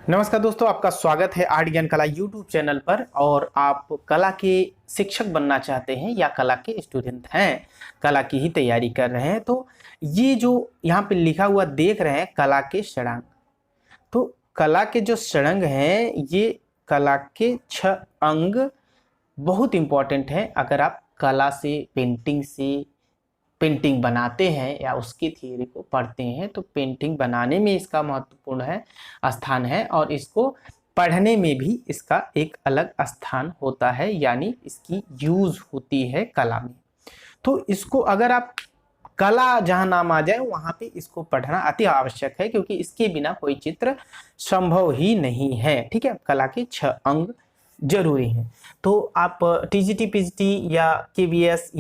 नमस्कार दोस्तों, आपका स्वागत है आर्ट ज्ञान कला यूट्यूब चैनल पर। और आप कला के शिक्षक बनना चाहते हैं या कला के स्टूडेंट हैं, कला की ही तैयारी कर रहे हैं, तो ये जो यहाँ पे लिखा हुआ देख रहे हैं कला के षडंग। तो कला के जो षडंग हैं, ये कला के 6 अंग बहुत इम्पॉर्टेंट हैं। अगर आप कला से पेंटिंग बनाते हैं या उसकी थियोरी को पढ़ते हैं तो पेंटिंग बनाने में इसका महत्वपूर्ण है स्थान है, और इसको पढ़ने में भी इसका एक अलग स्थान होता है, यानी इसकी यूज होती है कला में। तो इसको अगर आप कला जहाँ नाम आ जाए वहाँ पे इसको पढ़ना अति आवश्यक है, क्योंकि इसके बिना कोई चित्र संभव ही नहीं है। ठीक है, कला के 6 अंग जरूरी हैं। तो आप टीजीटी पीजीटी या केवीएस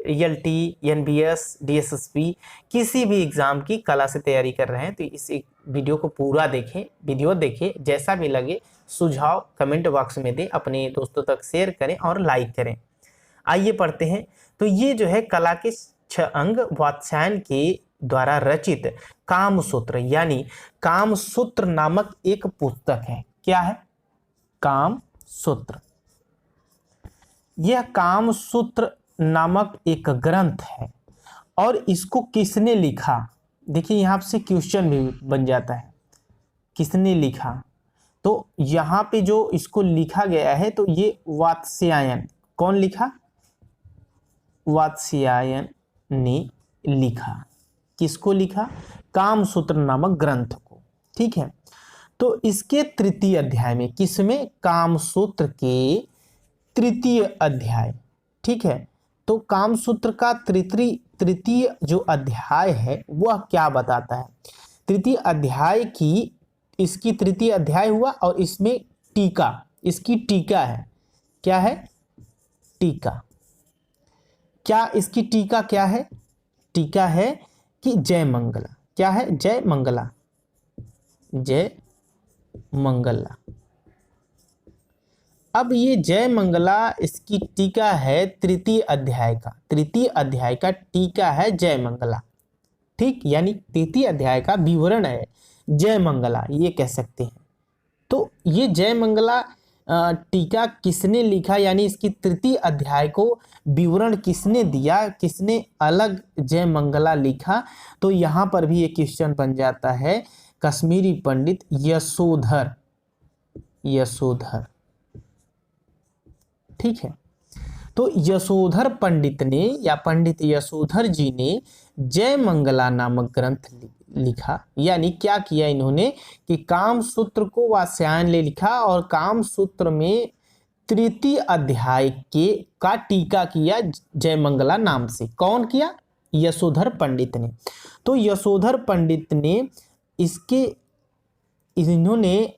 एलटी एनबीएस डीएसएसपी किसी भी एग्जाम की कला से तैयारी कर रहे हैं तो इस एक वीडियो को पूरा देखें, वीडियो देखें, जैसा भी लगे सुझाव कमेंट बॉक्स में दें, अपने दोस्तों तक शेयर करें और लाइक करें। आइए पढ़ते हैं। तो ये जो है कला के 6 अंग वात्स्यायन के द्वारा रचित कामसूत्र यानी कामसूत्र नामक एक पुस्तक है। क्या है? कामसूत्र। यह कामसूत्र नामक एक ग्रंथ है। और इसको किसने लिखा? देखिए यहाँ से क्वेश्चन भी बन जाता है, किसने लिखा? तो यहाँ पे जो इसको लिखा गया है तो ये वात्स्यायन। कौन लिखा? वात्स्यायन ने लिखा। किसको लिखा? कामसूत्र नामक ग्रंथ को। ठीक है, तो इसके तृतीय अध्याय में, किसमें? कामसूत्र के तृतीय अध्याय। ठीक है, तो कामसूत्र का तृतीय जो अध्याय है वह क्या बताता है? तृतीय अध्याय की, इसकी तृतीय अध्याय हुआ और इसमें टीका, इसकी टीका है। क्या है? टीका। क्या इसकी टीका क्या है? टीका है कि जय मंगला। क्या है? जय मंगला। जय मंगला। अब ये जय मंगला इसकी टीका है तृतीय अध्याय का। तृतीय अध्याय का टीका है जय मंगला। ठीक, यानी तृतीय अध्याय का विवरण है जय मंगला, ये कह सकते हैं। तो ये जय मंगला टीका किसने लिखा, यानी इसकी तृतीय अध्याय को विवरण किसने दिया, किसने अलग जय मंगला लिखा? तो यहाँ पर भी एक क्वेश्चन बन जाता है। कश्मीरी पंडित यशोधर। ठीक है, तो यशोधर पंडित ने या पंडित यशोधर जी ने जय मंगला नामक ग्रंथ लिखा। यानी क्या किया इन्होंने कि कामसूत्र को वात्स्यायन ने लिखा और कामसूत्र में तृतीय अध्याय का टीका किया जय मंगला नाम से। कौन किया? यशोधर पंडित ने। तो यशोधर पंडित ने इन्होंने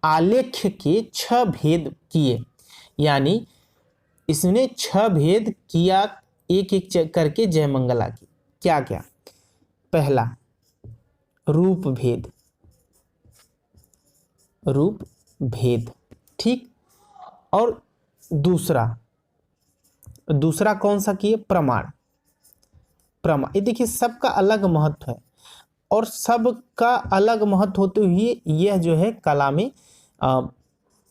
आलेख्य के 6 भेद किए, यानी इसने 6 भेद किया एक एक करके जय मंगला की। क्या क्या? पहला रूप भेद। ठीक, और दूसरा कौन सा किए? प्रमाण। ये देखिए सबका अलग महत्व है, और सबका अलग महत्व होते हुए यह जो है कला में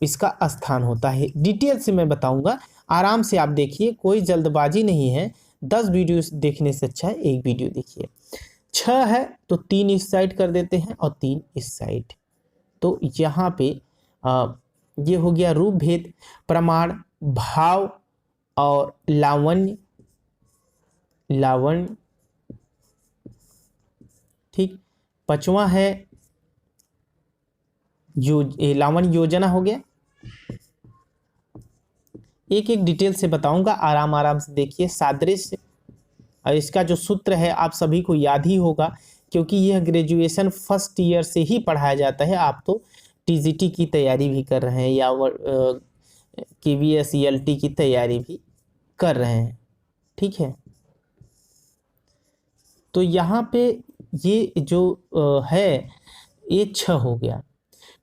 इसका स्थान होता है। डिटेल से मैं बताऊंगा, आराम से आप देखिए, कोई जल्दबाजी नहीं है। 10 वीडियो देखने से अच्छा है एक वीडियो देखिए। 6 है तो 3 इस साइड कर देते हैं और 3 इस साइड। तो यहाँ पे ये हो गया रूप भेद, प्रमाण, भाव और लावण्य। ठीक, 5वां है लावण्य योजना हो गया। एक एक डिटेल से बताऊंगा, आराम से देखिए। सादृश्य, और इसका जो सूत्र है आप सभी को याद ही होगा, क्योंकि यह ग्रेजुएशन फर्स्ट ईयर से ही पढ़ाया जाता है। आप तो टीजीटी की तैयारी भी कर रहे हैं या केवीएस एलटी की तैयारी भी कर रहे हैं। ठीक है, तो यहाँ पे ये जो है ये 6 हो गया।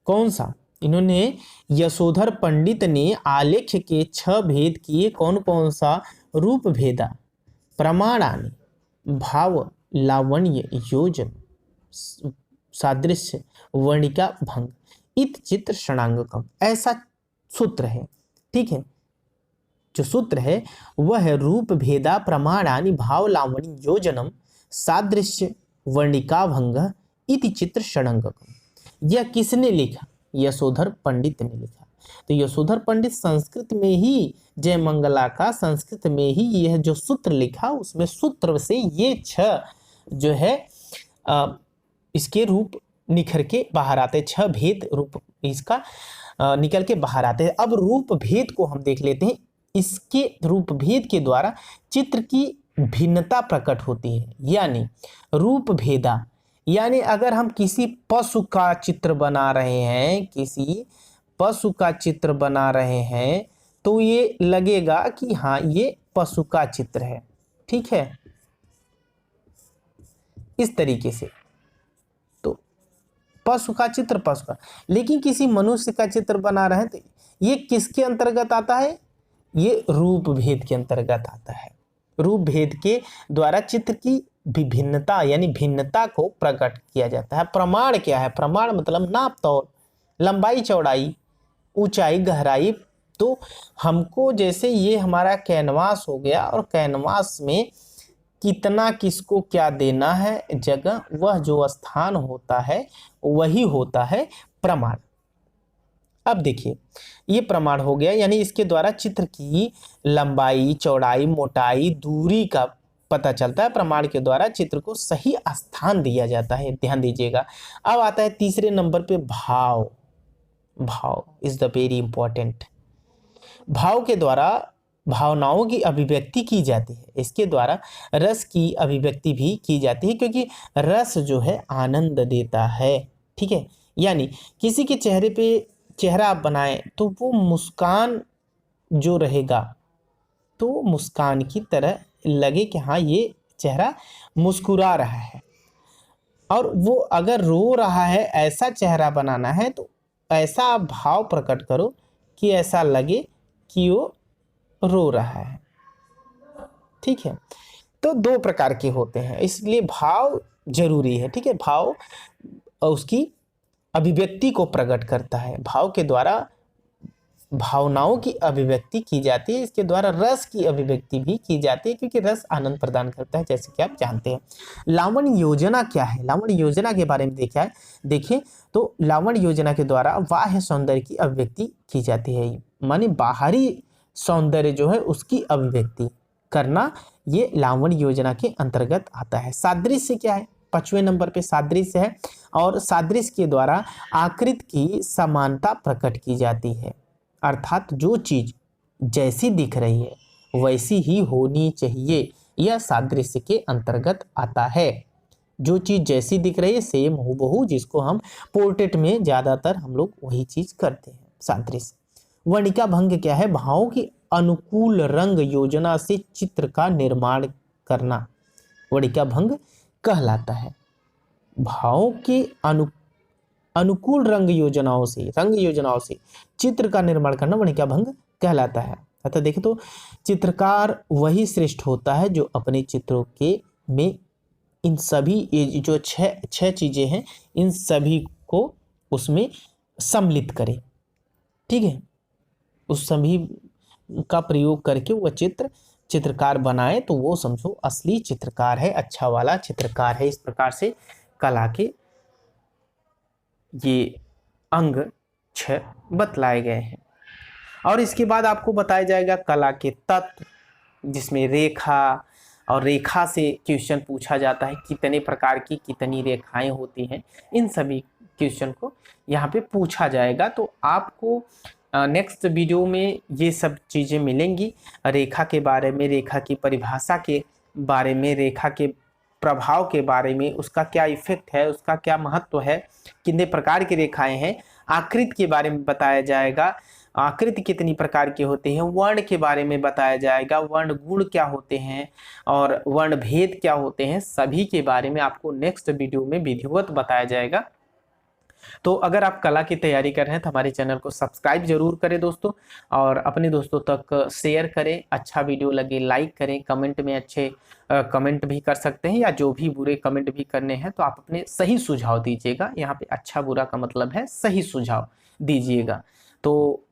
कौन सा? इन्होंने यशोधर पंडित ने आलेख्य के 6 भेद किए। कौन कौन सा? रूप भेदा, प्रमाणानि, भाव, लावण्य, योजन, सादृश्य, वर्णिका, भंग। इत चित्र षणांगकम, ऐसा सूत्र है। ठीक है, जो सूत्र है वह है रूप भेदा प्रमाणानि भाव लावणी योजनम सादृश्य वर्णिका भंग इति चित्र षडंगकम। यह किसने लिखा? यशोधर पंडित ने लिखा। तो यशोधर पंडित संस्कृत में ही, जयमंगला का संस्कृत में ही यह जो सूत्र लिखा, उसमें सूत्र से ये 6 जो है इसके रूप निखर के बाहर आते, 6 भेद रूप इसका निकल के बाहर आते हैं। अब रूप भेद को हम देख लेते हैं। इसके रूप भेद के द्वारा चित्र की भिन्नता प्रकट होती है, यानी रूप भेदा, यानी अगर हम किसी पशु का चित्र बना रहे हैं, किसी पशु का चित्र बना रहे हैं, तो ये लगेगा कि हाँ ये पशु का चित्र है। ठीक है, इस तरीके से तो पशु का चित्र पशु का। लेकिन किसी मनुष्य का चित्र बना रहे हैं तो ये किसके अंतर्गत आता है? ये रूप भेद के अंतर्गत आता है। रूप भेद के द्वारा चित्र की विभिन्नता यानी भिन्नता को प्रकट किया जाता है। प्रमाण क्या है? प्रमाण मतलब नाप तौल, लंबाई चौड़ाई, ऊंचाई गहराई। तो हमको जैसे ये हमारा कैनवास हो गया, और कैनवास में कितना किसको क्या देना है जगह, वह जो स्थान होता है वही होता है प्रमाण। अब देखिए ये प्रमाण हो गया, यानी इसके द्वारा चित्र की लंबाई चौड़ाई मोटाई दूरी का पता चलता है। प्रमाण के द्वारा चित्र को सही स्थान दिया जाता है, ध्यान दीजिएगा। अब आता है तीसरे नंबर पे भाव। भाव इज द वेरी इंपॉर्टेंट। भाव के द्वारा भावनाओं की अभिव्यक्ति की जाती है। इसके द्वारा रस की अभिव्यक्ति भी की जाती है, क्योंकि रस जो है आनंद देता है। ठीक है, यानी किसी के चेहरे पे चेहरा आप बनाएं तो वो मुस्कान जो रहेगा तो मुस्कान की तरह लगे कि हाँ ये चेहरा मुस्कुरा रहा है। और वो अगर रो रहा है, ऐसा चेहरा बनाना है तो ऐसा आप भाव प्रकट करो कि ऐसा लगे कि वो रो रहा है। ठीक है, तो 2 प्रकार के होते हैं, इसलिए भाव जरूरी है। ठीक है, भाव उसकी अभिव्यक्ति को प्रकट करता है। भाव के द्वारा भावनाओं की अभिव्यक्ति की जाती है, इसके द्वारा रस की अभिव्यक्ति भी की जाती है, क्योंकि रस आनंद प्रदान करता है, जैसे कि आप जानते हैं। लावण्य योजना क्या है? लावण्य योजना के बारे में देखिए तो लावण्य योजना के द्वारा बाह्य सौंदर्य की अभिव्यक्ति की जाती है, माने बाहरी सौंदर्य जो है उसकी अभिव्यक्ति करना, ये लावण्य योजना के अंतर्गत आता है। सादृश्य क्या है? 5वें नंबर पे सादृश्य है, और सादृश्य के द्वारा आकृति की समानता प्रकट की जाती है, अर्थात जो चीज जैसी दिख रही है वैसी ही होनी चाहिए, यह सादृश्य के अंतर्गत आता है। जो चीज जैसी दिख रही है सेम हूबहू, जिसको हम पोर्ट्रेट में ज्यादातर हम लोग वही चीज करते हैं, सादृश्य। वर्णिका भंग क्या है? भावों की अनुकूल रंग योजना से चित्र का निर्माण करना वर्णिका भंग कहलाता है। भावों के अनुकूल रंग योजनाओं से चित्र का निर्माण करना वर्णिका भंग कहलाता है। अतः देखिए तो चित्रकार वही श्रेष्ठ होता है जो अपने चित्रों के में इन सभी ये जो 6 चीजें हैं, इन सभी को उसमें सम्मिलित करे। ठीक है, उस सभी का प्रयोग करके वह चित्रकार बनाए तो वो समझो असली चित्रकार है, अच्छा वाला चित्रकार है। इस प्रकार से कला के ये अंग 6 बतलाए गए हैं। और इसके बाद आपको बताया जाएगा कला के तत्व, जिसमें रेखा, और रेखा से क्वेश्चन पूछा जाता है कितने प्रकार की कितनी रेखाएं होती हैं। इन सभी क्वेश्चन को यहाँ पे पूछा जाएगा। तो आपको नेक्स्ट वीडियो में ये सब चीज़ें मिलेंगी, रेखा के बारे में, रेखा की परिभाषा के बारे में, रेखा के प्रभाव के बारे में, उसका क्या इफेक्ट है, उसका क्या महत्व है, कितने प्रकार की रेखाएं हैं, आकृति के बारे में बताया जाएगा, आकृति कितनी प्रकार के होते हैं, वर्ण के बारे में बताया जाएगा, वर्ण गुण क्या होते हैं और वर्ण भेद क्या होते हैं, सभी के बारे में आपको नेक्स्ट वीडियो में विधिवत बताया जाएगा। तो अगर आप कला की तैयारी कर रहे हैं तो हमारे चैनल को सब्सक्राइब जरूर करें दोस्तों, और अपने दोस्तों तक शेयर करें। अच्छा वीडियो लगे लाइक करें, कमेंट में अच्छे कमेंट भी कर सकते हैं, या जो भी बुरे कमेंट भी करने हैं तो आप अपने सही सुझाव दीजिएगा। यहाँ पे अच्छा बुरा का मतलब है सही सुझाव दीजिएगा। तो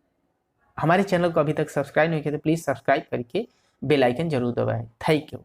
हमारे चैनल को अभी तक सब्सक्राइब नहीं किया तो प्लीज़ सब्सक्राइब करके बेल आइकन जरूर दबाएं। Thank you.